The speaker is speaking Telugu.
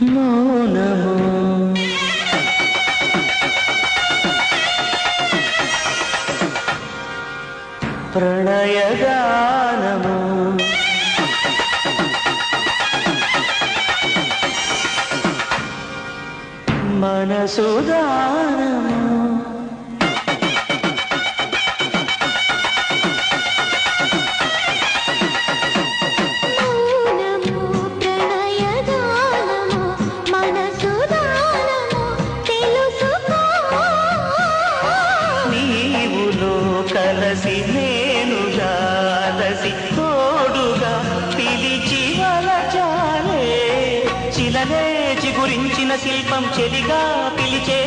మౌనము ప్రణయగానము మనసుదానము కలసి నేనుగా లసి తోడుగా పిలిచి వలచాలే చిలనే చిగురించిన శిల్పం చెలిగా పిలిచే